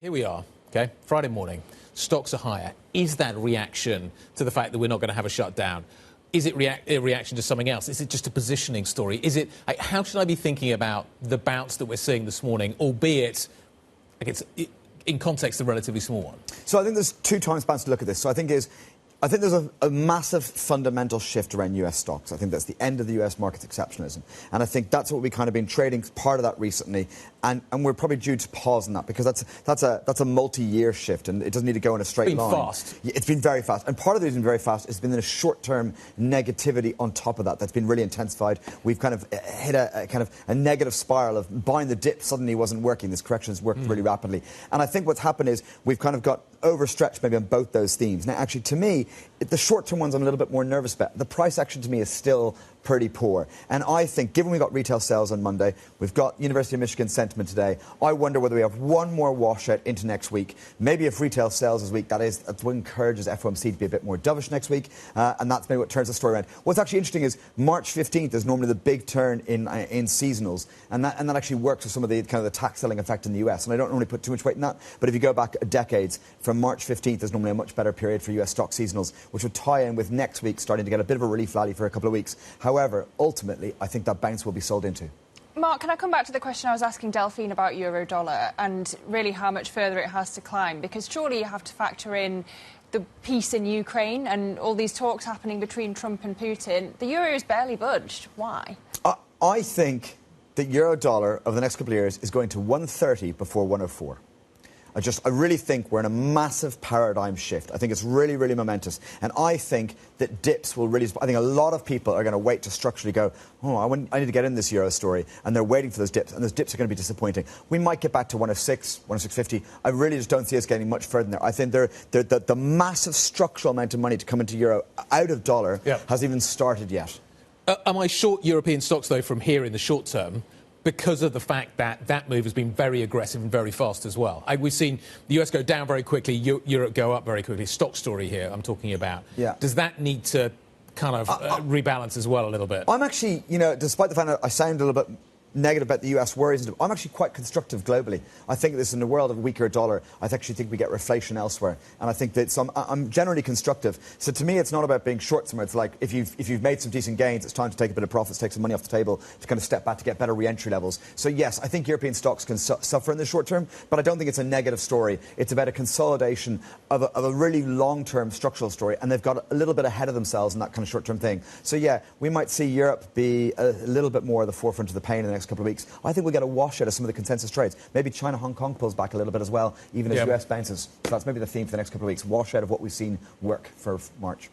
Here we are, okay, Friday morning. Stocks are higher. Is that reaction to the fact that we're not going to have a shutdown? Is it a reaction to something else? Is it just a positioning story? Is it, how should I be thinking about the bounce that we're seeing this morning, albeit, in context, a relatively small one? So I think there's two time spans to look at this. So I think there's a massive fundamental shift around US stocks. I think that's the end of the US market's exceptionalism. And I think that's what we've kind of been trading, part of that recently. And we're probably due to pause on that because that's a multi-year shift and it doesn't need to go in a straight line. It's been fast. It's been very fast. And part of the reason very fast has been the short-term negativity on top of that that's been really intensified. We've kind of hit a negative spiral of buying the dip suddenly wasn't working. This correction has worked really rapidly. And I think what's happened is we've kind of got overstretched maybe on both those themes. Now, actually, to me, the short-term ones I'm a little bit more nervous about. The price action to me is still pretty poor. And I think, given we've got retail sales on Monday, we've got University of Michigan sentiment today, I wonder whether we have one more washout into next week. Maybe if retail sales is weak, that's what encourages FOMC to be a bit more dovish next week, and that's maybe what turns the story around. What's actually interesting is March 15th is normally the big turn in seasonals, and that actually works with some of the kind of the tax selling effect in the US, and I don't normally put too much weight in that, but if you go back decades, from March 15th is normally a much better period for US stock seasonals, which would tie in with next week starting to get a bit of a relief rally for a couple of weeks. However, ultimately, I think that bounce will be sold into. Mark, can I come back to the question I was asking Delphine about euro-dollar and really how much further it has to climb? Because surely you have to factor in the peace in Ukraine and all these talks happening between Trump and Putin. The euro is barely budged. Why? I think that euro-dollar over the next couple of years is going to 130 before 104. I really think we're in a massive paradigm shift. I think it's really, really momentous. And I think that dips will really... I think a lot of people are going to wait to structurally go, oh, I need to get in this euro story. And they're waiting for those dips. And those dips are going to be disappointing. We might get back to 106, 106.50. I really just don't see us getting much further than there. I think the massive structural amount of money to come into euro out of dollar hasn't even started yet. Am I short European stocks, though, from here in the short term? Because of the fact that that move has been very aggressive and very fast as well. We've seen the US go down very quickly, Europe go up very quickly. Stock story here I'm talking about. Yeah. Does that need to kind of rebalance as well a little bit? I'm actually, despite the fact that I sound a little bit negative about the US worries, I'm actually quite constructive globally. I think this in the world of a weaker dollar, I actually think we get reflation elsewhere. And I think that I'm generally constructive. So to me, it's not about being short somewhere. It's like if you've made some decent gains, it's time to take a bit of profits, take some money off the table to kind of step back to get better re-entry levels. So yes, I think European stocks can suffer in the short term, but I don't think it's a negative story. It's about a consolidation of a really long-term structural story, and they've got a little bit ahead of themselves in that kind of short-term thing. So yeah, we might see Europe be a little bit more at the forefront of the pain in the next couple of weeks. I think we'll get a washout of some of the consensus trades. Maybe China, Hong Kong pulls back a little bit as well, even as US bounces. So that's maybe the theme for the next couple of weeks. Washout of what we've seen work for March.